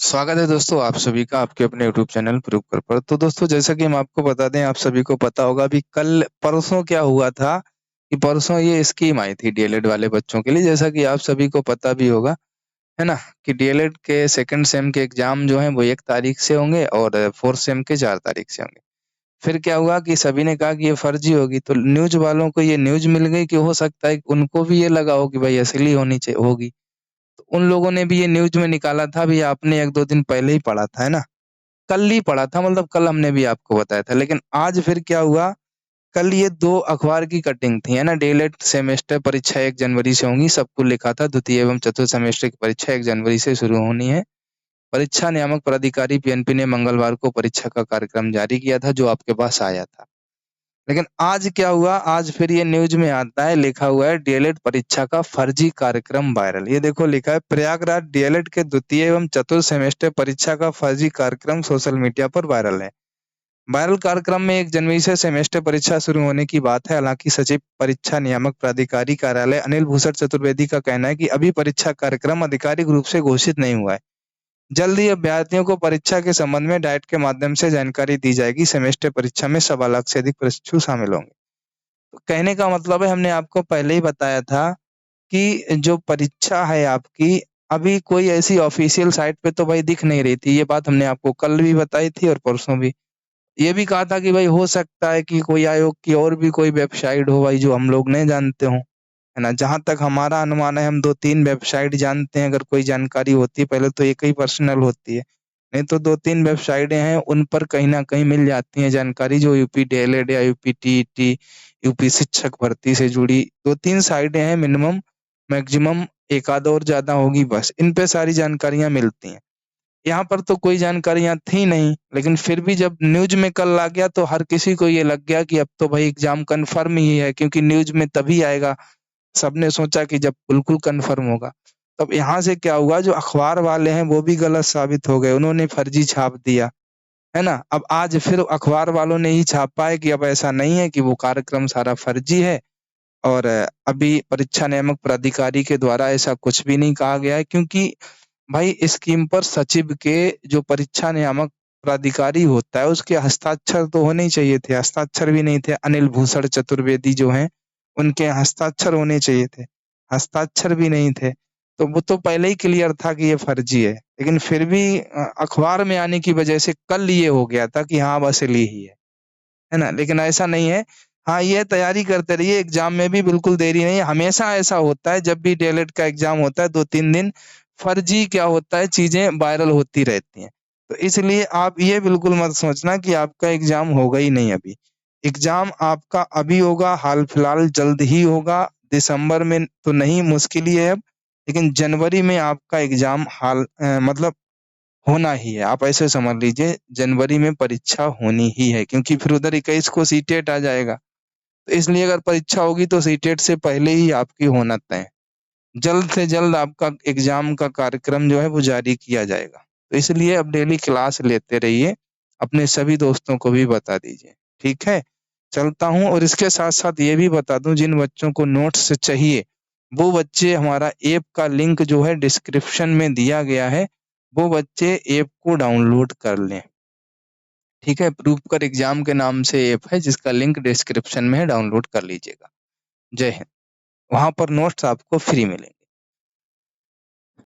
स्वागत है दोस्तों आप सभी का आपके अपने यूट्यूब चैनल प्रूव पर। तो दोस्तों जैसा कि हम आपको बता दें, आप सभी को पता होगा अभी कल परसों क्या हुआ था कि परसों ये स्कीम आई थी डीएलएड वाले बच्चों के लिए, जैसा कि आप सभी को पता भी होगा, है ना? कि डीएलएड के सेकंड सेम के एग्जाम जो हैं वो 1 तारीख से होंगे और फोर्थ सेम के 4 तारीख से होंगे। फिर क्या हुआ कि सभी ने कहा कि ये फर्जी होगी, तो न्यूज़ वालों को ये न्यूज़ मिल गई कि हो सकता है कि उनको भी ये लगा हो कि भाई असली होगी। तो उन लोगों ने भी ये न्यूज़ में निकाला था, भी आपने 1-2 दिन पहले ही पढ़ा था, है ना? कल ही पढ़ा था, मतलब कल हमने भी आपको बताया था। लेकिन आज फिर क्या हुआ, कल ये 2 अखबार की कटिंग थी, है ना? डीएलएड सेमेस्टर परीक्षा 1 जनवरी से होंगी, सबको लिखा था द्वितीय एवं चतुर्थ सेमेस्टर की परीक्षा 1 जनवरी से शुरू होनी है। परीक्षा नियामक प्राधिकारी पीएनपी ने मंगलवार को परीक्षा का कार्यक्रम जारी किया था, जो आपके पास आया था। लेकिन आज क्या हुआ, आज फिर ये न्यूज़ में आता है, लिखा हुआ है डीएलएड परीक्षा का फर्जी कार्यक्रम वायरल। ये देखो लिखा है, प्रयागराज डीएलएड के द्वितीय एवं चतुर्थ सेमेस्टर परीक्षा का फर्जी कार्यक्रम सोशल मीडिया पर वायरल है। वायरल कार्यक्रम में 1 जनवरी से सेमेस्टर परीक्षा शुरू होने की बात है। हालांकि सचिव परीक्षा नियामक प्राधिकारी कार्यालय अनिल भूषण चतुर्वेदी का कहना है कि अभी परीक्षा कार्यक्रम आधिकारिक रूप से घोषित नहीं हुआ है। जल्द ही अभ्यर्थियों को परीक्षा के संबंध में डाइट के माध्यम से जानकारी दी जाएगी। सेमेस्टर परीक्षा में 1.25 लाख से अधिक प्रशिक्षु शामिल होंगे। तो कहने का मतलब है, हमने आपको पहले ही बताया था कि जो परीक्षा है आपकी, अभी कोई ऐसी ऑफिशियल साइट पे तो भाई दिख नहीं रही थी। ये बात हमने आपको कल भी बताई थी और परसों भी। ये भी कहा था कि भाई हो सकता है कि कोई आयोग की और भी कोई वेबसाइट हो भाई, जो हम लोग नहीं जानते हों, है ना? जहाँ तक हमारा अनुमान है, हम 2-3 वेबसाइट जानते हैं, अगर कोई जानकारी होती है, पहले तो एक ही पर्सनल होती है। नहीं तो 2-3 वेबसाइटें हैं, उन पर कहीं न कहीं मिल जाती है जानकारी, जो यूपी डीएलएड या यूपी टीईटी, यूपी शिक्षक भर्ती से जुड़ी 2-3 साइटें हैं मिनिमम, मैक्सिमम 1 आध और ज़्यादा होगी बस। इन पे सारी जानकारियाँ मिलती हैं। यहाँ पर तो कोई जानकारियाँ थी नहीं, लेकिन फिर भी जब न्यूज़ में कल आ गया तो हर किसी को ये लग गया कि अब तो भाई एग्ज़ाम कन्फर्म ही है, क्योंकि न्यूज़ में तभी आएगा। सबने सोचा कि जब बिल्कुल कन्फर्म होगा। तब यहाँ से क्या हुआ, जो अखबार वाले हैं वो भी गलत साबित हो गए, उन्होंने फर्जी छाप दिया, है ना? अब आज फिर अखबार वालों ने ही छापा है कि अब ऐसा नहीं है, कि वो कार्यक्रम सारा फर्जी है और अभी परीक्षा नियामक प्राधिकारी के द्वारा ऐसा कुछ भी नहीं कहा गया है, क्योंकि भाई स्कीम पर सचिव के, जो परीक्षा नियामक प्राधिकारी होता है, उसके हस्ताक्षर तो होने ही चाहिए थे, हस्ताक्षर भी नहीं थे। अनिल भूषण चतुर्वेदी जो हैं, उनके हस्ताक्षर होने चाहिए थे, हस्ताक्षर भी नहीं थे। तो वो तो पहले ही क्लियर था कि ये फर्जी है, लेकिन फिर भी अखबार में आने की वजह से कल ये हो गया था कि हाँ, अब असली ही है ना? लेकिन ऐसा नहीं है। हाँ, ये तैयारी करते रहिए, एग्ज़ाम में भी बिल्कुल देरी नहीं है। हमेशा ऐसा होता है, जब भी डीएलएड का एग्ज़ाम होता है 2-3 दिन फर्जी क्या होता है, चीज़ें वायरल होती रहती हैं। तो इसलिए आप ये बिल्कुल मत सोचना कि आपका एग्ज़ाम होगा ही नहीं अभी। एग्ज़ाम आपका अभी होगा, हाल-फिलहाल जल्द ही होगा। दिसंबर में तो नहीं, मुश्किल ही है अब, लेकिन जनवरी में आपका एग्ज़ाम मतलब होना ही है। आप ऐसे समझ लीजिए, जनवरी में परीक्षा होनी ही है, क्योंकि फिर उधर 21 को सीटेट आ जाएगा। तो इसलिए अगर परीक्षा होगी तो सीटेट से पहले ही आपकी होना तय है। जल्द से जल्द आपका एग्ज़ाम का कार्यक्रम जो है वो जारी किया जाएगा। तो इसलिए अब डेली क्लास लेते रहिए, अपने सभी दोस्तों को भी बता दीजिए, ठीक है? चलता हूँ और इसके साथ-साथ ये भी बता दूँ, जिन बच्चों को नोट्स चाहिए, वो बच्चे हमारा ऐप का लिंक जो है डिस्क्रिप्शन में दिया गया है, वो बच्चे ऐप को डाउनलोड कर लें। ठीक है? प्रूफ एग्ज़ाम के नाम से ऐप है, जिसका लिंक डिस्क्रिप्शन में है, डाउनलोड कर लीजिएगा। जय हिंद। वहाँ पर नोट्स आपको फ्री मिलेंगे।